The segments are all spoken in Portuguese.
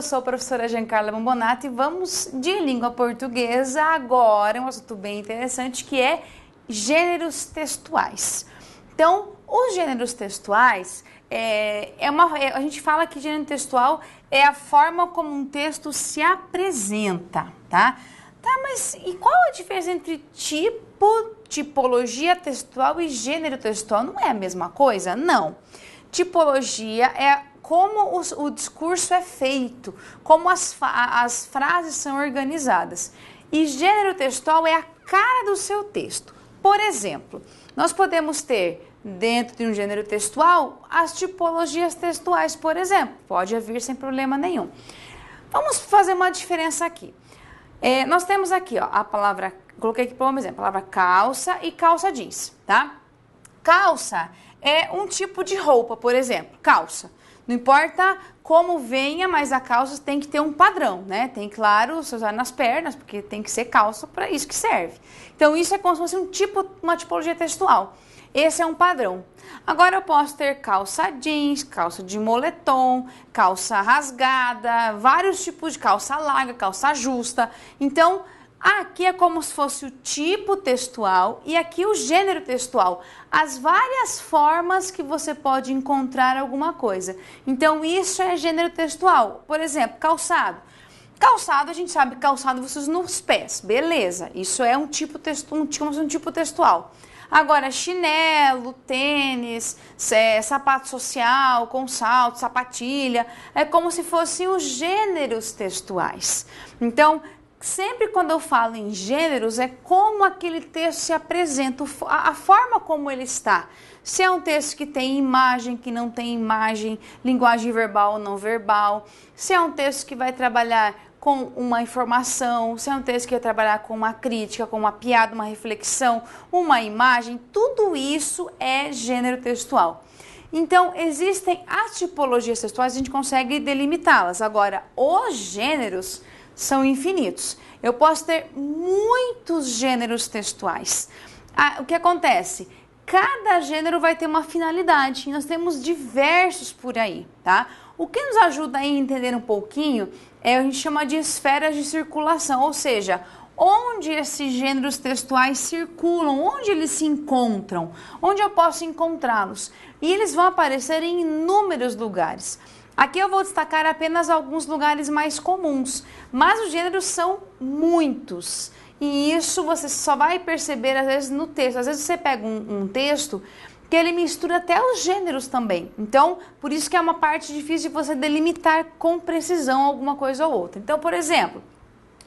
eu sou a professora Giancarla Bombonati e vamos de língua portuguesa agora, um assunto bem interessante que é gêneros textuais. Então, os gêneros textuais, a gente fala que gênero textual é a forma como um texto se apresenta, tá? Tá, mas e qual a diferença entre tipologia textual e gênero textual? Não é a mesma coisa? Não. Tipologia é como o discurso é feito, como as frases são organizadas. E gênero textual é a cara do seu texto. Por exemplo, nós podemos ter dentro de um gênero textual as tipologias textuais, por exemplo. Pode haver sem problema nenhum. Vamos fazer uma diferença aqui. Nós temos aqui, ó, a palavra, coloquei aqui como exemplo, a palavra calça e calça jeans, tá? Calça é um tipo de roupa, por exemplo, calça. Não importa como venha, mas a calça tem que ter um padrão, né? Tem, claro, se usar nas pernas, porque tem que ser calça para isso que serve. Então, isso é como se fosse uma tipologia textual. Esse é um padrão. Agora, eu posso ter calça jeans, calça de moletom, calça rasgada, vários tipos de calça larga, calça justa. Então, aqui é como se fosse o tipo textual e aqui o gênero textual. As várias formas que você pode encontrar alguma coisa. Então, isso é gênero textual. Por exemplo, calçado. Calçado, a gente sabe que calçado você usa nos pés. Beleza, isso é um tipo textual. Agora, chinelo, tênis, sapato social, com salto, sapatilha, é como se fossem os gêneros textuais. Então, sempre quando eu falo em gêneros, é como aquele texto se apresenta, a forma como ele está. Se é um texto que tem imagem, que não tem imagem, linguagem verbal ou não verbal. Se é um texto que vai trabalhar com uma informação, se é um texto que vai trabalhar com uma crítica, com uma piada, uma reflexão, uma imagem, tudo isso é gênero textual. Então, existem as tipologias textuais, a gente consegue delimitá-las. Agora, os gêneros são infinitos. Eu posso ter muitos gêneros textuais. O que acontece? Cada gênero vai ter uma finalidade e nós temos diversos por aí, tá? O que nos ajuda a entender um pouquinho a gente chama de esferas de circulação, ou seja, onde esses gêneros textuais circulam, onde eles se encontram, onde eu posso encontrá-los. E eles vão aparecer em inúmeros lugares. Aqui eu vou destacar apenas alguns lugares mais comuns, mas os gêneros são muitos. E isso você só vai perceber às vezes no texto. Às vezes você pega um texto que ele mistura até os gêneros também. Então, por isso que é uma parte difícil de você delimitar com precisão alguma coisa ou outra. Então, por exemplo,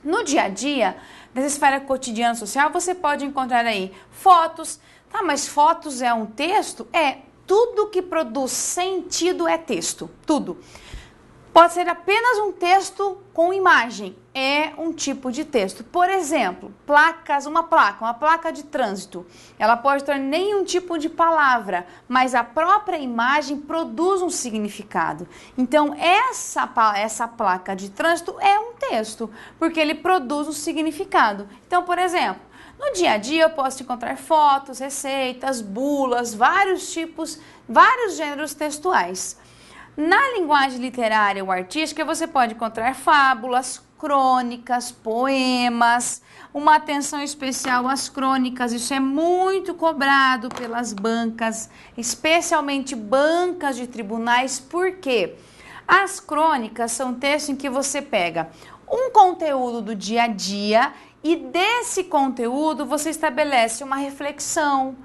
no dia a dia, nessa esfera cotidiana social, você pode encontrar aí fotos. Tá, mas fotos é um texto? Tudo que produz sentido é texto, tudo. Pode ser apenas um texto com imagem, é um tipo de texto. Por exemplo, uma placa de trânsito. Ela pode ter nenhum tipo de palavra, mas a própria imagem produz um significado. Então, essa placa de trânsito é um texto, porque ele produz um significado. Então, por exemplo, no dia a dia eu posso encontrar fotos, receitas, bulas, vários gêneros textuais. Na linguagem literária ou artística, você pode encontrar fábulas, crônicas, poemas, uma atenção especial às crônicas. Isso é muito cobrado pelas bancas, especialmente bancas de tribunais, porque as crônicas são textos em que você pega um conteúdo do dia a dia e desse conteúdo você estabelece uma reflexão,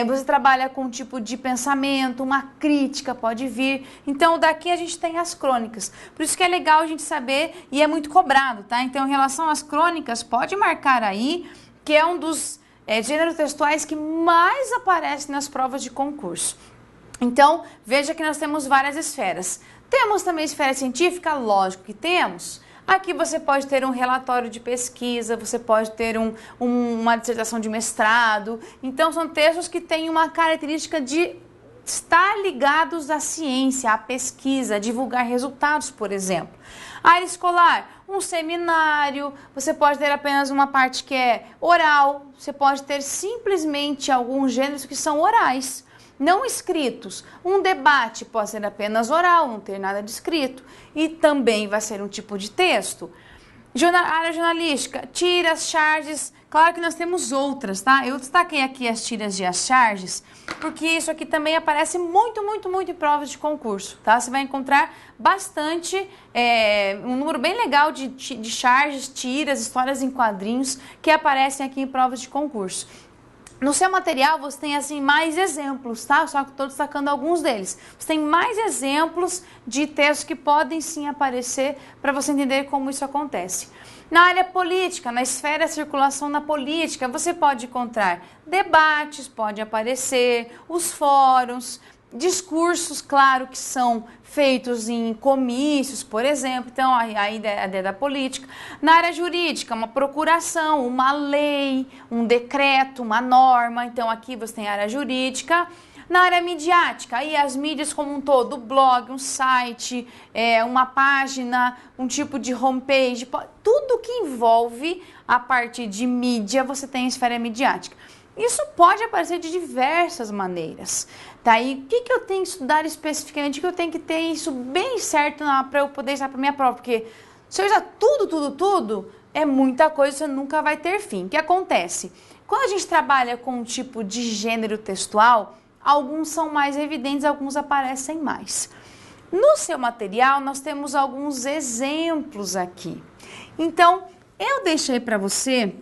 você trabalha com um tipo de pensamento, uma crítica pode vir. Então, daqui a gente tem as crônicas. Por isso que é legal a gente saber e é muito cobrado, tá? Então, em relação às crônicas, pode marcar aí que é um dos gêneros textuais que mais aparece nas provas de concurso. Então, veja que nós temos várias esferas. Temos também esfera científica? Lógico que temos. Aqui você pode ter um relatório de pesquisa, você pode ter uma dissertação de mestrado. Então, são textos que têm uma característica de estar ligados à ciência, à pesquisa, a divulgar resultados, por exemplo. Área escolar, um seminário, você pode ter apenas uma parte que é oral, você pode ter simplesmente alguns gêneros que são orais. não escritos. Um debate pode ser apenas oral, não ter nada de escrito, e também vai ser um tipo de texto. Área jornalística, tiras, charges, claro que nós temos outras, tá? Eu destaquei aqui as tiras e as charges, porque isso aqui também aparece muito em provas de concurso, tá? Você vai encontrar bastante, um número bem legal de charges, tiras, histórias em quadrinhos que aparecem aqui em provas de concurso. No seu material você tem assim mais exemplos, tá? Só que estou destacando alguns deles. Você tem mais exemplos de textos que podem sim aparecer para você entender como isso acontece. Na área política, na esfera de circulação na política, você pode encontrar debates, pode aparecer, os fóruns, discursos, claro, que são feitos em comícios, por exemplo, então a ideia da política. Na área jurídica, uma procuração, uma lei, um decreto, uma norma, então aqui você tem a área jurídica. Na área midiática, aí as mídias como um todo, blog, um site, uma página, um tipo de homepage, tudo que envolve a parte de mídia, você tem a esfera midiática. Isso pode aparecer de diversas maneiras, tá? E o que eu tenho que estudar especificamente? O que eu tenho que ter isso bem certo para eu poder usar para minha prova? Porque se eu usar tudo, é muita coisa, você nunca vai ter fim. O que acontece? Quando a gente trabalha com um tipo de gênero textual, alguns são mais evidentes, alguns aparecem mais. No seu material, nós temos alguns exemplos aqui. Então, eu deixei para você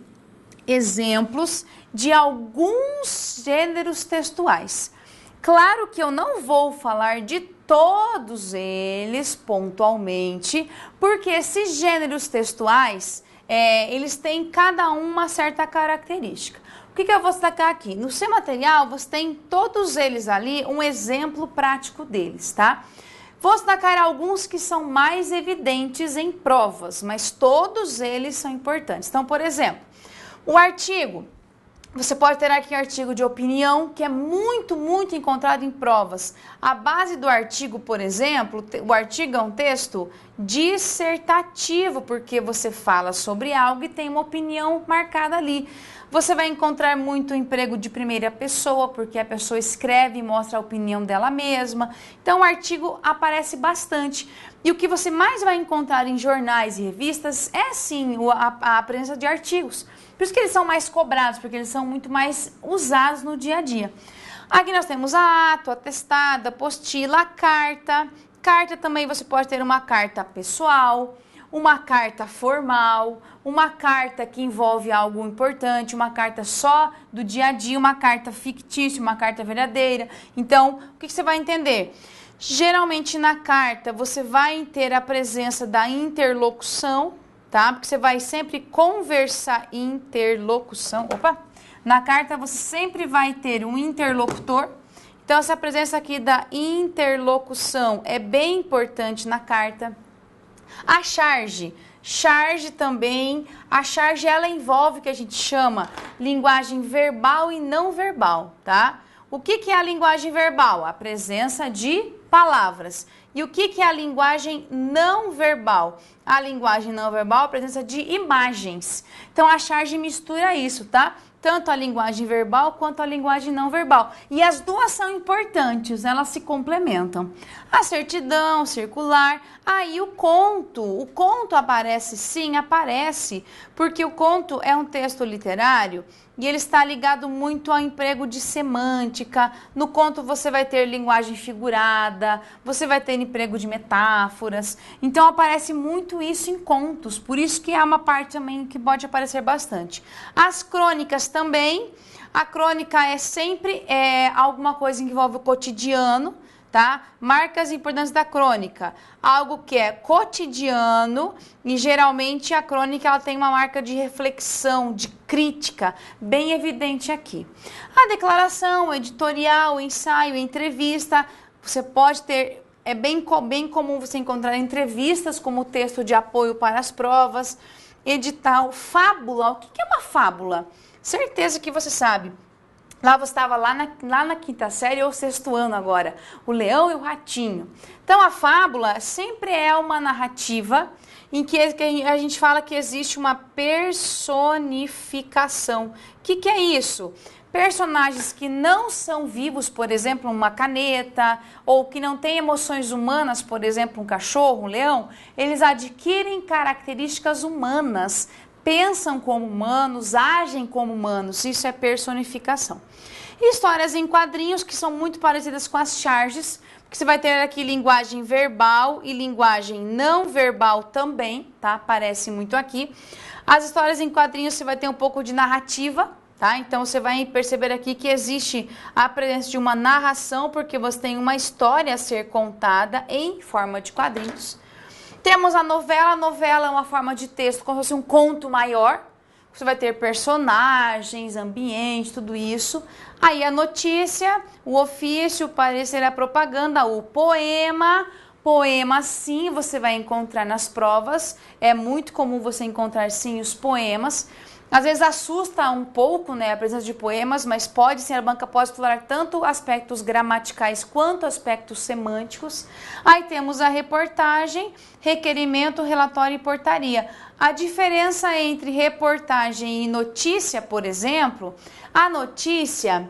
exemplos de alguns gêneros textuais. Claro que eu não vou falar de todos eles pontualmente, porque esses gêneros textuais, eles têm cada um uma certa característica. O que eu vou destacar aqui? No seu material, você tem todos eles ali, um exemplo prático deles, tá? Vou destacar alguns que são mais evidentes em provas, mas todos eles são importantes. Então, por exemplo, o artigo. Você pode ter aqui artigo de opinião, que é muito encontrado em provas. A base do artigo, por exemplo, o artigo é um texto dissertativo, porque você fala sobre algo e tem uma opinião marcada ali. Você vai encontrar muito emprego de primeira pessoa, porque a pessoa escreve e mostra a opinião dela mesma. Então, o artigo aparece bastante. E o que você mais vai encontrar em jornais e revistas é, sim, a presença de artigos. Por isso que eles são mais cobrados, porque eles são muito mais usados no dia a dia. Aqui nós temos a ato, atestado, apostila, a carta. Carta também você pode ter uma carta pessoal, uma carta formal, uma carta que envolve algo importante, uma carta só do dia a dia, uma carta fictícia, uma carta verdadeira. Então, o que você vai entender? Geralmente na carta você vai ter a presença da interlocução, tá? Porque você vai sempre conversar, interlocução. Opa! Na carta você sempre vai ter um interlocutor. Então, essa presença aqui da interlocução é bem importante na carta. A charge. Charge também. A charge, ela envolve o que a gente chama linguagem verbal e não verbal, tá? O que é a linguagem verbal? A presença de palavras. E o que é a linguagem não verbal? A linguagem não verbal é a presença de imagens. Então, a charge mistura isso, tá? Tanto a linguagem verbal quanto a linguagem não verbal. E as duas são importantes, elas se complementam. A certidão, circular, aí o conto. O conto aparece, sim, aparece, porque o conto é um texto literário e ele está ligado muito ao emprego de semântica. No conto você vai ter linguagem figurada, você vai ter emprego de metáforas. Então aparece muito isso em contos, por isso que é uma parte também que pode aparecer bastante. As crônicas também. A crônica é sempre alguma coisa que envolve o cotidiano, tá? Marcas importantes da crônica. Algo que é cotidiano e geralmente a crônica ela tem uma marca de reflexão, de crítica, bem evidente aqui. A declaração, o editorial, o ensaio, a entrevista, você pode ter, é bem comum você encontrar entrevistas como texto de apoio para as provas, edital, fábula. O que é uma fábula? Certeza que você sabe. Lá você estava lá na quinta série ou sexto ano agora, o Leão e o Ratinho. Então a fábula sempre é uma narrativa em que a gente fala que existe uma personificação. O que é isso? Personagens que não são vivos, por exemplo, uma caneta, ou que não têm emoções humanas, por exemplo, um cachorro, um leão, eles adquirem características humanas, pensam como humanos, agem como humanos. Isso é personificação. Histórias em quadrinhos que são muito parecidas com as charges, porque você vai ter aqui linguagem verbal e linguagem não verbal também, tá? Aparece muito aqui. As histórias em quadrinhos você vai ter um pouco de narrativa, tá? Então você vai perceber aqui que existe a presença de uma narração, porque você tem uma história a ser contada em forma de quadrinhos. Temos a novela é uma forma de texto, como se fosse um conto maior. Você vai ter personagens, ambiente, tudo isso. Aí a notícia, o ofício, o parecer, a propaganda, o poema. Poema, sim, você vai encontrar nas provas. É muito comum você encontrar, sim, os poemas. Às vezes assusta um pouco, né, a presença de poemas, mas pode sim, a banca pode explorar tanto aspectos gramaticais quanto aspectos semânticos. Aí temos a reportagem, requerimento, relatório e portaria. A diferença entre reportagem e notícia, por exemplo, a notícia,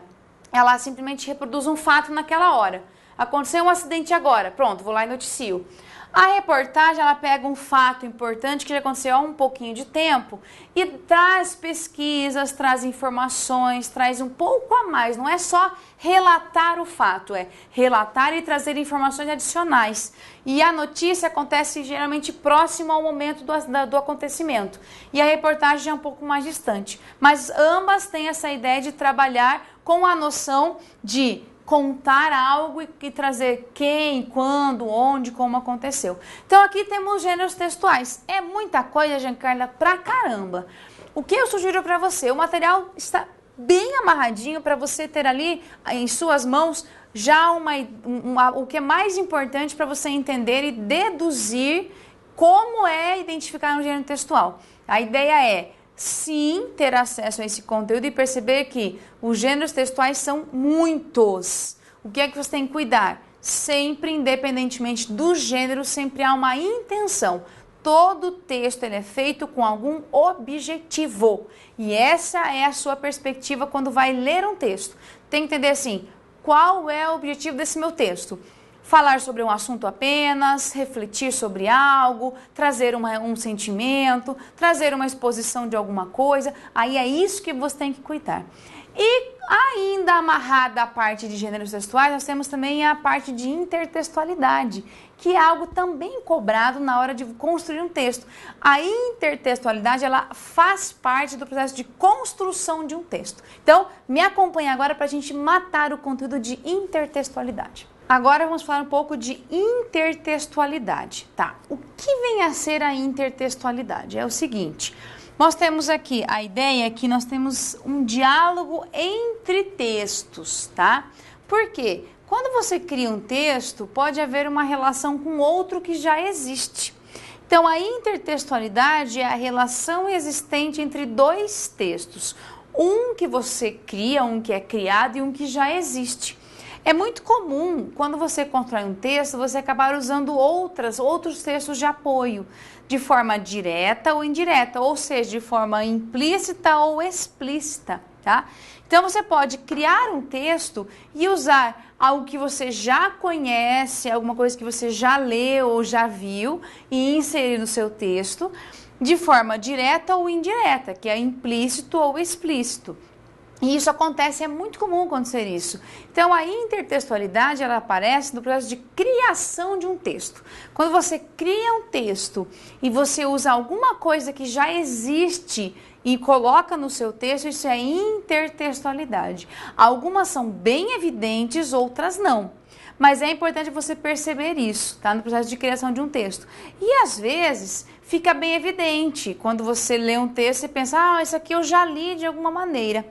ela simplesmente reproduz um fato naquela hora. Aconteceu um acidente agora, pronto, vou lá e noticio. A reportagem, ela pega um fato importante que já aconteceu há um pouquinho de tempo e traz pesquisas, traz informações, traz um pouco a mais. Não é só relatar o fato, é relatar e trazer informações adicionais. E a notícia acontece geralmente próximo ao momento do acontecimento. E a reportagem já é um pouco mais distante. Mas ambas têm essa ideia de trabalhar com a noção de contar algo e trazer quem, quando, onde, como aconteceu. Então aqui temos gêneros textuais. É muita coisa, Giancarla, pra caramba. O que eu sugiro para você? O material está bem amarradinho para você ter ali em suas mãos já o que é mais importante para você entender e deduzir como é identificar um gênero textual. A ideia é sim, ter acesso a esse conteúdo e perceber que os gêneros textuais são muitos. O que é que você tem que cuidar? Sempre, independentemente do gênero, sempre há uma intenção. Todo texto ele é feito com algum objetivo. E essa é a sua perspectiva quando vai ler um texto. Tem que entender assim, qual é o objetivo desse meu texto? Falar sobre um assunto apenas, refletir sobre algo, trazer um sentimento, trazer uma exposição de alguma coisa. Aí é isso que você tem que cuidar. E ainda amarrada à parte de gêneros textuais, nós temos também a parte de intertextualidade, que é algo também cobrado na hora de construir um texto. A intertextualidade, ela faz parte do processo de construção de um texto. Então, me acompanhe agora para a gente matar o conteúdo de intertextualidade. Agora vamos falar um pouco de intertextualidade, tá? O que vem a ser a intertextualidade? É o seguinte, nós temos aqui a ideia que nós temos um diálogo entre textos, tá? Por quê? Quando você cria um texto, pode haver uma relação com outro que já existe. Então, a intertextualidade é a relação existente entre dois textos. Um que você cria, um que é criado e um que já existe. É muito comum, quando você constrói um texto, você acabar usando outros textos de apoio, de forma direta ou indireta, ou seja, de forma implícita ou explícita, tá? Então, você pode criar um texto e usar algo que você já conhece, alguma coisa que você já leu ou já viu e inserir no seu texto, de forma direta ou indireta, que é implícito ou explícito. E isso acontece, é muito comum acontecer isso. Então, a intertextualidade, ela aparece no processo de criação de um texto. Quando você cria um texto e você usa alguma coisa que já existe e coloca no seu texto, isso é intertextualidade. Algumas são bem evidentes, outras não. Mas é importante você perceber isso, tá? No processo de criação de um texto. E às vezes fica bem evidente quando você lê um texto e pensa, isso aqui eu já li de alguma maneira.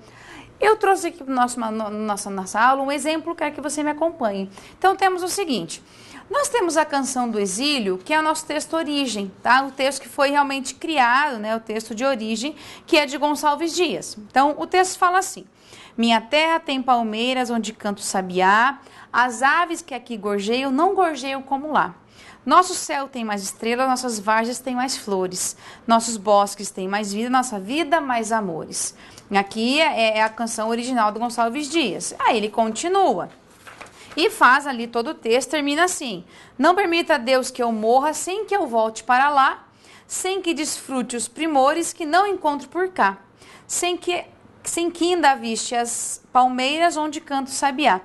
Eu trouxe aqui para nossa aula um exemplo, quero que você me acompanhe. Então, temos o seguinte, nós temos a Canção do Exílio, que é o nosso texto origem, tá? O texto que foi realmente criado, né? O texto de origem, que é de Gonçalves Dias. Então, o texto fala assim, minha terra tem palmeiras onde canta o sabiá, as aves que aqui gorjeiam não gorjeiam como lá. Nosso céu tem mais estrelas, nossas várzeas têm mais flores, nossos bosques têm mais vida, nossa vida mais amores. Aqui é a canção original do Gonçalves Dias. Aí ele continua e faz ali todo o texto, termina assim: não permita, Deus, que eu morra sem que eu volte para lá, sem que desfrute os primores que não encontro por cá, sem que ainda viste as palmeiras onde canta o sabiá.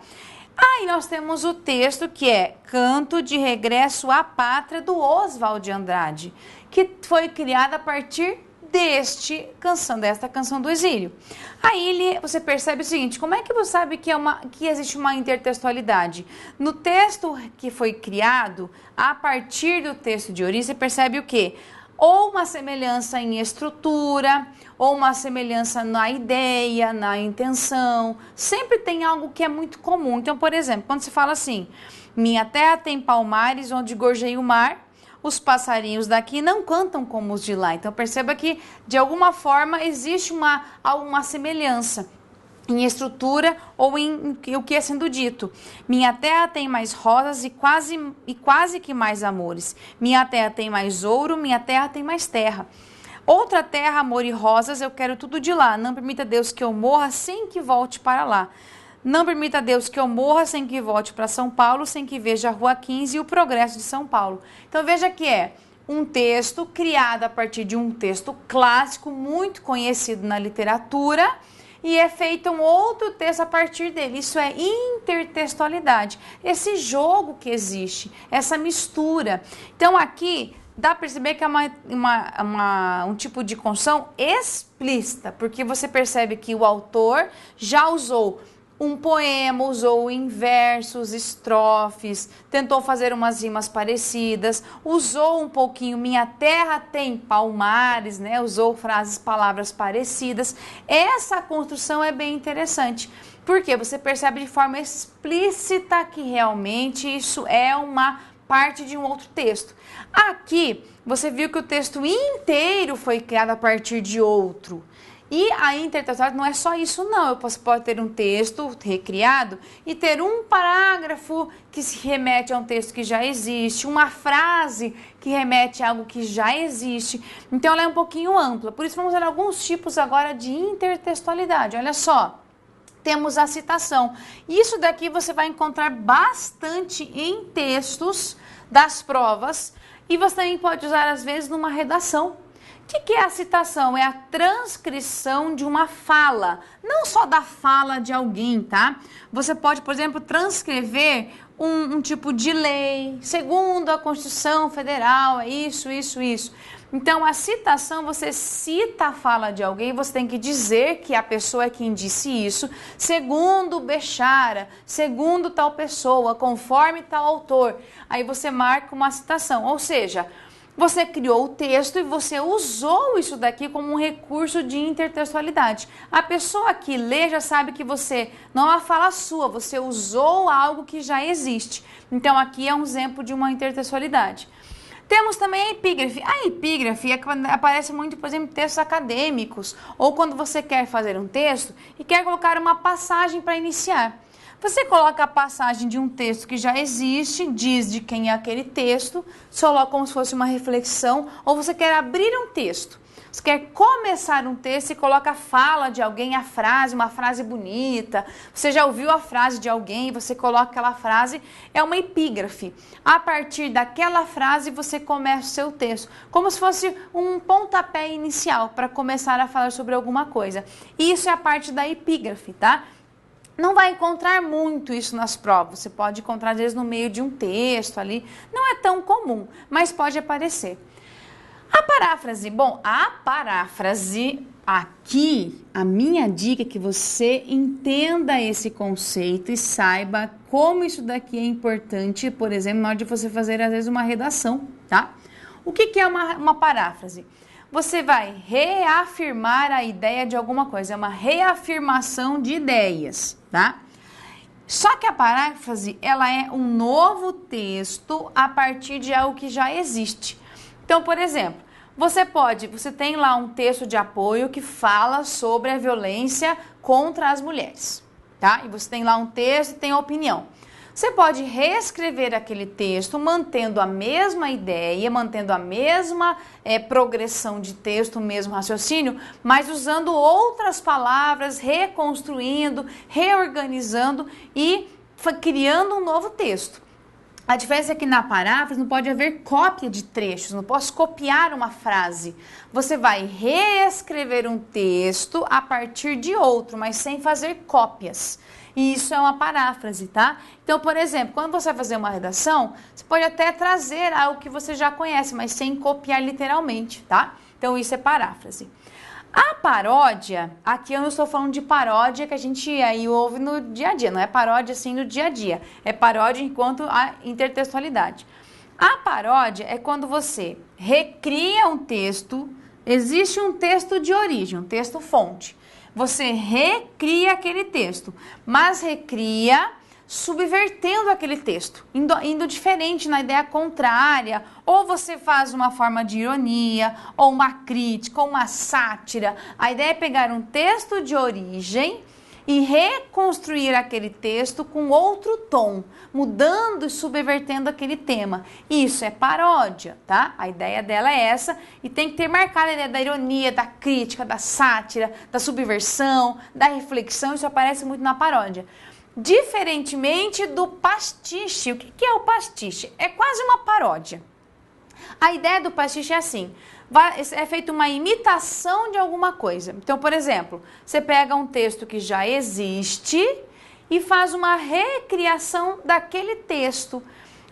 Aí nós temos o texto que é Canto de Regresso à Pátria, do Oswald de Andrade, que foi criado a partir desta canção do exílio. Aí você percebe o seguinte: como é que você sabe que existe uma intertextualidade? No texto que foi criado, a partir do texto de origem, você percebe o quê? Ou uma semelhança em estrutura, ou uma semelhança na ideia, na intenção. Sempre tem algo que é muito comum. Então, por exemplo, quando se fala assim: minha terra tem palmares onde gorjeia o mar, os passarinhos daqui não cantam como os de lá. Então, perceba que, de alguma forma, existe alguma semelhança em estrutura ou em o que é sendo dito. Minha terra tem mais rosas e quase que mais amores. Minha terra tem mais ouro, minha terra tem mais terra. Outra terra, amor e rosas, eu quero tudo de lá. Não permita, Deus, que eu morra sem que volte para lá. Não permita, Deus, que eu morra sem que volte para São Paulo, sem que veja a Rua 15 e o progresso de São Paulo. Então veja que é um texto criado a partir de um texto clássico, muito conhecido na literatura, e é feito um outro texto a partir dele. Isso é intertextualidade. Esse jogo que existe, essa mistura. Então aqui dá para perceber que é um tipo de construção explícita, porque você percebe que o autor já usou um poema, usou em versos, estrofes, tentou fazer umas rimas parecidas, usou um pouquinho minha terra tem palmares, né? Usou palavras parecidas. Essa construção é bem interessante, porque você percebe de forma explícita que realmente isso é uma parte de um outro texto. Aqui, você viu que o texto inteiro foi criado a partir de outro. E a intertextualidade não é só isso, não. Você pode ter um texto recriado e ter um parágrafo que se remete a um texto que já existe, uma frase que remete a algo que já existe. Então, ela é um pouquinho ampla. Por isso, vamos ver alguns tipos agora de intertextualidade. Olha só, temos a citação. Isso daqui você vai encontrar bastante em textos das provas e você também pode usar, às vezes, numa redação. O que é a citação? É a transcrição de uma fala, não só da fala de alguém, tá? Você pode, por exemplo, transcrever um tipo de lei, segundo a Constituição Federal, é isso. Então, a citação, você cita a fala de alguém, você tem que dizer que a pessoa é quem disse isso, segundo Bechara, segundo tal pessoa, conforme tal autor. Aí você marca uma citação, ou seja, você criou o texto e você usou isso daqui como um recurso de intertextualidade. A pessoa que lê já sabe que você não é uma fala sua, você usou algo que já existe. Então, aqui é um exemplo de uma intertextualidade. Temos também a epígrafe. A epígrafe é quando aparece muito, por exemplo, em textos acadêmicos, ou quando você quer fazer um texto e quer colocar uma passagem para iniciar. Você coloca a passagem de um texto que já existe, diz de quem é aquele texto, coloca como se fosse uma reflexão, ou você quer abrir um texto. Você quer começar um texto e coloca a fala de alguém, a frase, uma frase bonita. Você já ouviu a frase de alguém e você coloca aquela frase, é uma epígrafe. A partir daquela frase você começa o seu texto, como se fosse um pontapé inicial para começar a falar sobre alguma coisa. Isso é a parte da epígrafe, tá? Não vai encontrar muito isso nas provas, você pode encontrar às vezes no meio de um texto ali, não é tão comum, mas pode aparecer. A paráfrase, a paráfrase, aqui a minha dica é que você entenda esse conceito e saiba como isso daqui é importante, por exemplo, na hora de você fazer às vezes uma redação, tá? O que é uma paráfrase? Você vai reafirmar a ideia de alguma coisa, é uma reafirmação de ideias, tá? Só que a paráfrase, ela é um novo texto a partir de algo que já existe. Então, por exemplo, você tem lá um texto de apoio que fala sobre a violência contra as mulheres, tá? E você tem lá um texto e tem a opinião. Você pode reescrever aquele texto mantendo a mesma ideia, mantendo a mesma progressão de texto, o mesmo raciocínio, mas usando outras palavras, reconstruindo, reorganizando e criando um novo texto. A diferença é que na paráfrase não pode haver cópia de trechos, não posso copiar uma frase. Você vai reescrever um texto a partir de outro, mas sem fazer cópias. E isso é uma paráfrase, tá? Então, por exemplo, quando você vai fazer uma redação, você pode até trazer algo que você já conhece, mas sem copiar literalmente, tá? Então, isso é paráfrase. A paródia, aqui eu não estou falando de paródia que a gente aí ouve no dia a dia, não é paródia assim no dia a dia, é paródia enquanto a intertextualidade. A paródia é quando você recria um texto, existe um texto de origem, um texto fonte. Você recria aquele texto, mas recria subvertendo aquele texto, indo diferente na ideia contrária, ou você faz uma forma de ironia, ou uma crítica, ou uma sátira. A ideia é pegar um texto de origem e reconstruir aquele texto com outro tom, mudando e subvertendo aquele tema. Isso é paródia, tá? A ideia dela é essa, e tem que ter marcada a ideia da ironia, da crítica, da sátira, da subversão, da reflexão. Isso aparece muito na paródia. Diferentemente do pastiche. O que é o pastiche? É quase uma paródia. A ideia do pastiche é assim, é feita uma imitação de alguma coisa. Então, por exemplo, você pega um texto que já existe e faz uma recriação daquele texto.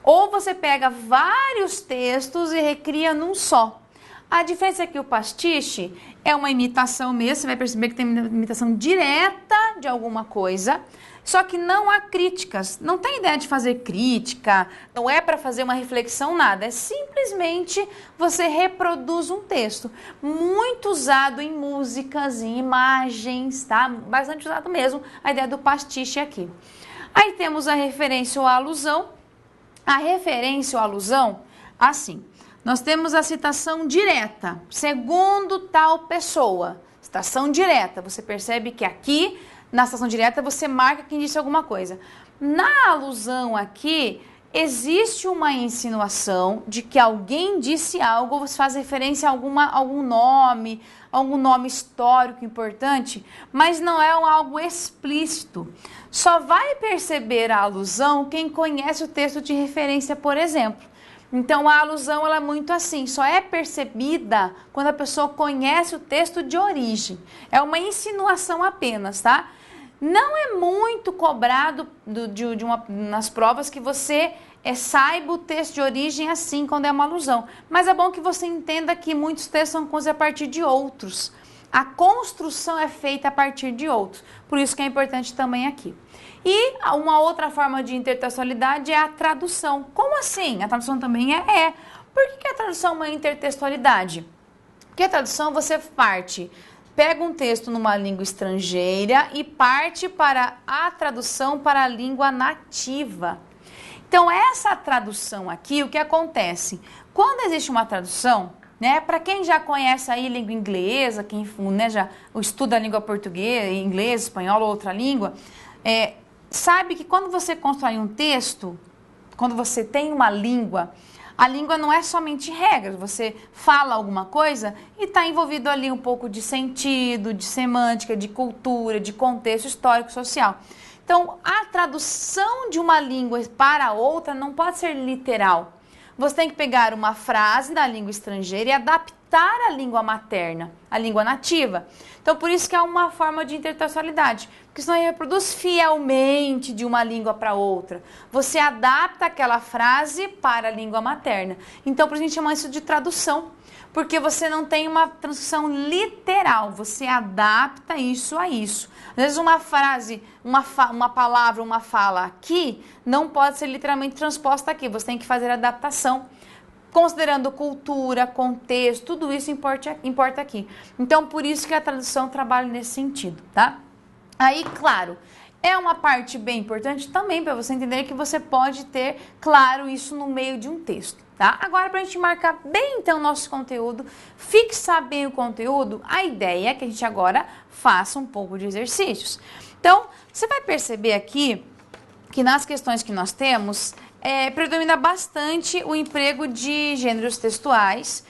Ou você pega vários textos e recria num só. A diferença é que o pastiche é uma imitação mesmo, você vai perceber que tem uma imitação direta de alguma coisa, só que não há críticas, não tem ideia de fazer crítica, não é para fazer uma reflexão, nada, é simplesmente você reproduz um texto, muito usado em músicas, em imagens, tá? Bastante usado mesmo, a ideia do pastiche aqui. Aí temos a referência ou a alusão. A referência ou alusão, assim, nós temos a citação direta, segundo tal pessoa, citação direta, você percebe que aqui, na citação direta, você marca quem disse alguma coisa. Na alusão aqui, existe uma insinuação de que alguém disse algo, você faz referência a algum nome histórico importante, mas não é algo explícito. Só vai perceber a alusão quem conhece o texto de referência, por exemplo. Então, a alusão ela é muito assim, só é percebida quando a pessoa conhece o texto de origem. É uma insinuação apenas, tá? Não é muito cobrado nas provas que você saiba o texto de origem assim, quando é uma alusão. Mas é bom que você entenda que muitos textos são construídos a partir de outros. A construção é feita a partir de outros. Por isso que é importante também aqui. E uma outra forma de intertextualidade é a tradução. Como assim? A tradução também é. Por que a tradução é uma intertextualidade? Porque a tradução você pega um texto numa língua estrangeira e parte para a tradução para a língua nativa. Então, essa tradução aqui, o que acontece? Quando existe uma tradução, né, para quem já conhece aí língua inglesa, quem já estuda a língua portuguesa, inglês, espanhol ou outra língua, sabe que quando você constrói um texto, quando você tem uma língua, a língua não é somente regras, você fala alguma coisa e está envolvido ali um pouco de sentido, de semântica, de cultura, de contexto histórico, social. Então, a tradução de uma língua para outra não pode ser literal. Você tem que pegar uma frase da língua estrangeira e adaptar à língua materna, à língua nativa. Então, por isso que é uma forma de intertextualidade, porque senão reproduz fielmente de uma língua para outra. Você adapta aquela frase para a língua materna. Então, por isso a gente chama isso de tradução, porque você não tem uma transcrição literal, você adapta isso a isso. Às vezes uma frase, uma palavra, uma fala aqui, não pode ser literalmente transposta aqui, você tem que fazer a adaptação, considerando cultura, contexto, tudo isso importa aqui. Então, por isso que a tradução trabalha nesse sentido, tá? Aí, claro, é uma parte bem importante também para você entender que você pode ter, claro, isso no meio de um texto, tá? Agora, para a gente marcar bem, então, o nosso conteúdo, fixar bem o conteúdo, a ideia é que a gente agora faça um pouco de exercícios. Então, você vai perceber aqui que nas questões que nós temos, predomina bastante o emprego de gêneros textuais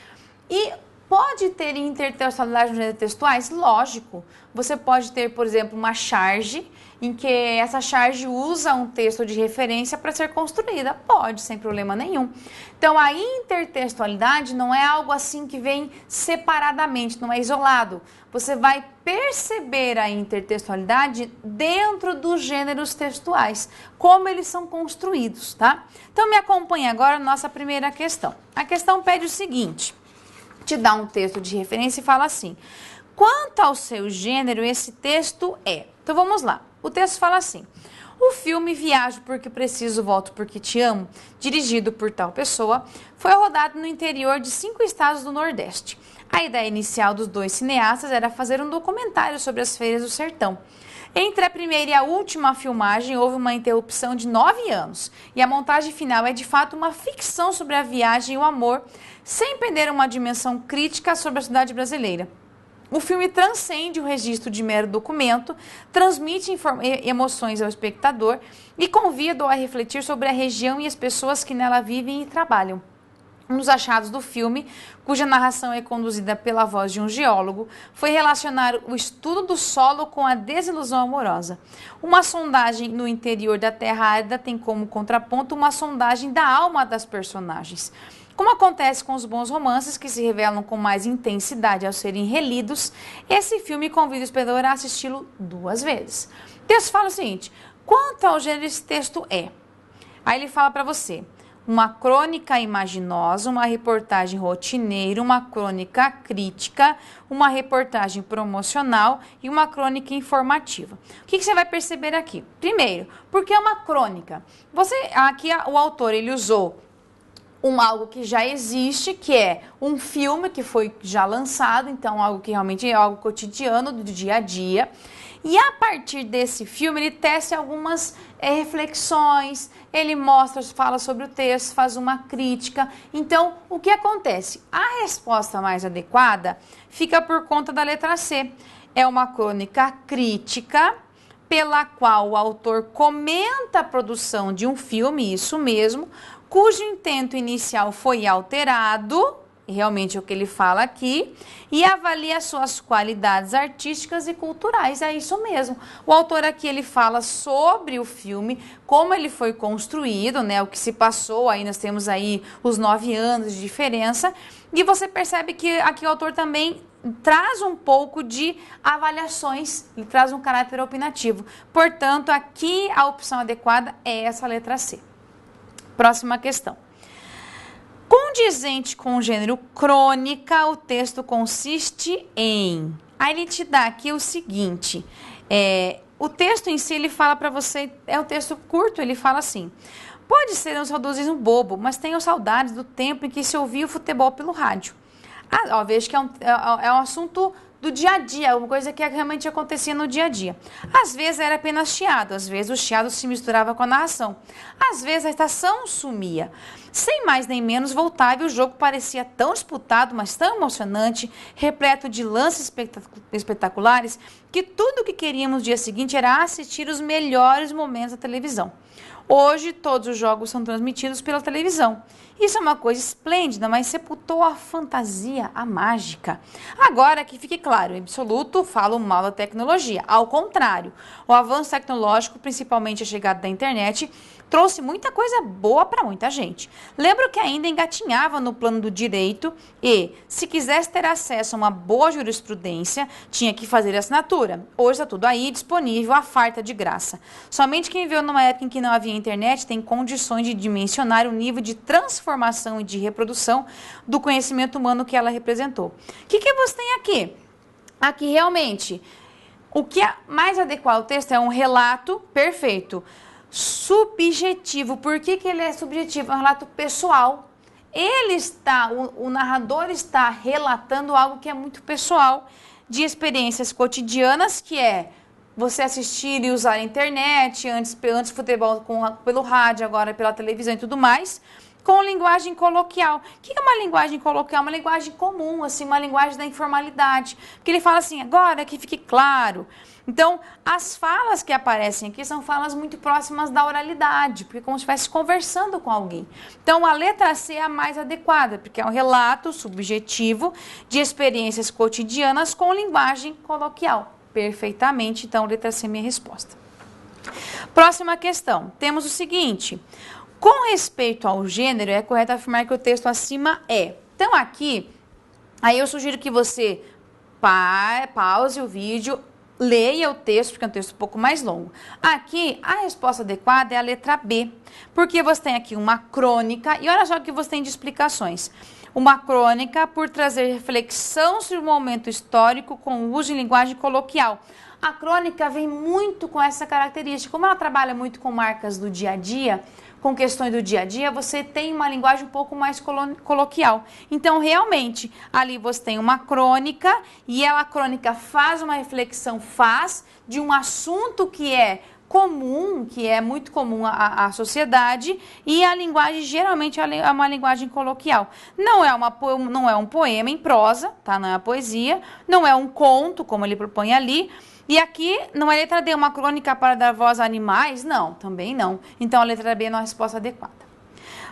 e pode ter intertextualidade nos gêneros textuais? Lógico. Você pode ter, por exemplo, uma charge em que essa charge usa um texto de referência para ser construída. Pode, sem problema nenhum. Então, a intertextualidade não é algo assim que vem separadamente, não é isolado. Você vai perceber a intertextualidade dentro dos gêneros textuais, como eles são construídos, tá? Então, me acompanhe agora na nossa primeira questão. A questão pede o seguinte, te dá um texto de referência e fala assim, quanto ao seu gênero, esse texto é... Então, vamos lá. O texto fala assim, o filme Viajo Porque Preciso, Volto Porque Te Amo, dirigido por tal pessoa, foi rodado no interior de 5 estados do Nordeste. A ideia inicial dos 2 cineastas era fazer um documentário sobre as feiras do sertão. Entre a primeira e a última filmagem, houve uma interrupção de 9 anos. E a montagem final é, de fato, uma ficção sobre a viagem e o amor, sem perder uma dimensão crítica sobre a cidade brasileira. O filme transcende o registro de mero documento, transmite emoções ao espectador e convida-o a refletir sobre a região e as pessoas que nela vivem e trabalham. Um dos achados do filme, cuja narração é conduzida pela voz de um geólogo, foi relacionar o estudo do solo com a desilusão amorosa. Uma sondagem no interior da terra árida tem como contraponto uma sondagem da alma das personagens. Como acontece com os bons romances, que se revelam com mais intensidade ao serem relidos, esse filme convida o espectador a assisti-lo 2 vezes. O texto fala o seguinte, quanto ao gênero esse texto é? Aí ele fala para você, uma crônica imaginosa, uma reportagem rotineira, uma crônica crítica, uma reportagem promocional e uma crônica informativa. O que você vai perceber aqui? Primeiro, porque é uma crônica. Aqui o autor ele usou algo que já existe, que é um filme que foi já lançado, então algo que realmente é algo cotidiano do dia a dia. E a partir desse filme ele tece algumas reflexões, ele fala sobre o texto, faz uma crítica. Então, o que acontece? A resposta mais adequada fica por conta da letra C. É uma crônica crítica, pela qual o autor comenta a produção de um filme, isso mesmo, cujo intento inicial foi alterado, realmente é o que ele fala aqui, e avalia suas qualidades artísticas e culturais, é isso mesmo. O autor aqui ele fala sobre o filme, como ele foi construído, né, o que se passou, aí nós temos aí os 9 anos de diferença, e você percebe que aqui o autor também traz um pouco de avaliações, ele traz um caráter opinativo. Portanto, aqui a opção adequada é essa letra C. Próxima questão. Condizente com o gênero crônica, o texto consiste em... Aí ele te dá aqui o seguinte, o texto em si, ele fala para você, é um texto curto, ele fala assim, pode ser um saudosismo bobo, mas tenho saudades do tempo em que se ouvia o futebol pelo rádio. Vejo que é um assunto do dia a dia, uma coisa que realmente acontecia no dia a dia. Às vezes era apenas chiado, às vezes o chiado se misturava com a narração, às vezes a estação sumia. Sem mais nem menos, voltava e o jogo parecia tão disputado, mas tão emocionante, repleto de lances espetaculares, que tudo o que queríamos no dia seguinte era assistir os melhores momentos da televisão. Hoje, todos os jogos são transmitidos pela televisão. Isso é uma coisa esplêndida, mas sepultou a fantasia, a mágica. Agora, que fique claro, em absoluto, falo mal da tecnologia. Ao contrário, o avanço tecnológico, principalmente a chegada da internet, trouxe muita coisa boa para muita gente. Lembro que ainda engatinhava no plano do direito e, se quisesse ter acesso a uma boa jurisprudência, tinha que fazer assinatura. Hoje está tudo aí disponível, a farta de graça. Somente quem viveu numa época em que não havia internet tem condições de dimensionar o nível de transformação e de reprodução do conhecimento humano que ela representou. O que você tem aqui? Aqui realmente, o que é mais adequado ao texto é um relato perfeito. Subjetivo. Por que ele é subjetivo? É um relato pessoal. O narrador está relatando algo que é muito pessoal, de experiências cotidianas, que é você assistir e usar a internet, antes futebol pelo rádio, agora pela televisão e tudo mais, com linguagem coloquial. O que é uma linguagem coloquial? Uma linguagem comum, assim, uma linguagem da informalidade. Porque ele fala assim, agora que fique claro, Então, as falas que aparecem aqui são falas muito próximas da oralidade, porque é como se estivesse conversando com alguém. Então, a letra C é a mais adequada, porque é um relato subjetivo de experiências cotidianas com linguagem coloquial. Perfeitamente, então, letra C é minha resposta. Próxima questão, temos o seguinte: com respeito ao gênero, é correto afirmar que o texto acima é. Então, aqui, aí eu sugiro que você pause o vídeo, leia o texto, porque é um texto um pouco mais longo. Aqui, a resposta adequada é a letra B, porque você tem aqui uma crônica, e olha só o que você tem de explicações. Uma crônica por trazer reflexão sobre o momento histórico com o uso de linguagem coloquial. A crônica vem muito com essa característica. Como ela trabalha muito com marcas do dia a dia, com questões do dia a dia, você tem uma linguagem um pouco mais coloquial. Então, realmente, ali você tem uma crônica e a crônica faz uma reflexão, de um assunto que é comum, que é muito comum à sociedade, e a linguagem geralmente é uma linguagem coloquial. Não é um poema em prosa, tá? Não é uma poesia, não é um conto, como ele propõe ali. E aqui, não é letra D, uma crônica para dar voz a animais? Não, também não. Então, a letra B é a resposta adequada.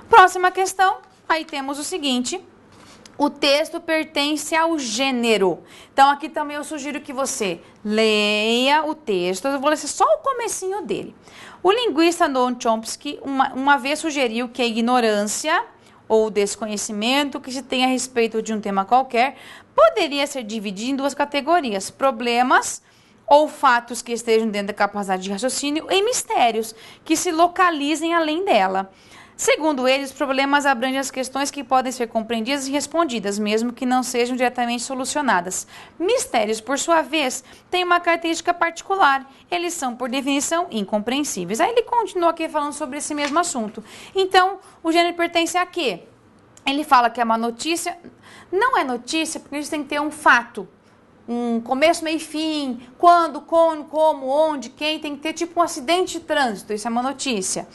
Próxima questão, aí temos o seguinte: o texto pertence ao gênero. Então, aqui também eu sugiro que você leia o texto, eu vou ler só o comecinho dele. O linguista Noam Chomsky uma vez sugeriu que a ignorância ou desconhecimento que se tem a respeito de um tema qualquer poderia ser dividido em duas categorias: problemas ou fatos que estejam dentro da capacidade de raciocínio e mistérios que se localizem além dela. Segundo ele, os problemas abrangem as questões que podem ser compreendidas e respondidas, mesmo que não sejam diretamente solucionadas. Mistérios, por sua vez, têm uma característica particular. Eles são, por definição, incompreensíveis. Aí ele continua aqui falando sobre esse mesmo assunto. Então, o gênero pertence a quê? Ele fala que é uma notícia. Não é notícia, porque a gente tem que ter um fato. Um começo, meio e fim, quando, como, onde, quem, tem que ter tipo um acidente de trânsito, isso é uma notícia.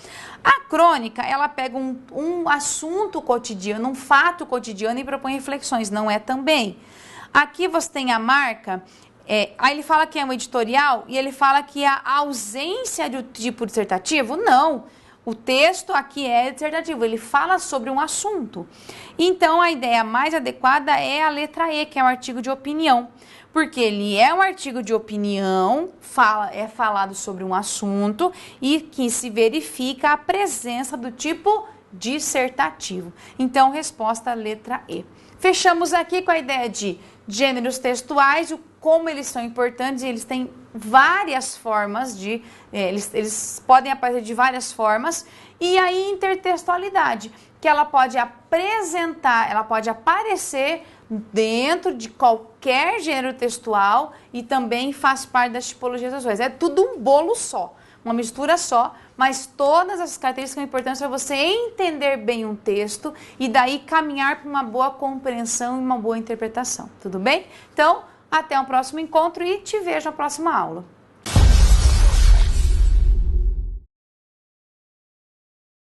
A crônica, ela pega um assunto cotidiano, um fato cotidiano e propõe reflexões, não é também. Aqui você tem a marca, aí ele fala que é um editorial e ele fala que a ausência do tipo dissertativo, não. O texto aqui é dissertativo, ele fala sobre um assunto. Então, a ideia mais adequada é a letra E, que é o artigo de opinião. Porque ele é um artigo de opinião, é falado sobre um assunto e que se verifica a presença do tipo dissertativo. Então, resposta letra E. Fechamos aqui com a ideia de gêneros textuais, como eles são importantes, e eles têm várias formas eles podem aparecer de várias formas, e a intertextualidade, que ela pode apresentar, ela pode aparecer dentro de qualquer gênero textual e também faz parte das tipologias textuais. É tudo um bolo só, uma mistura só, mas todas as características são importantes para você entender bem um texto e daí caminhar para uma boa compreensão e uma boa interpretação. Tudo bem? Então, até o próximo encontro e te vejo na próxima aula.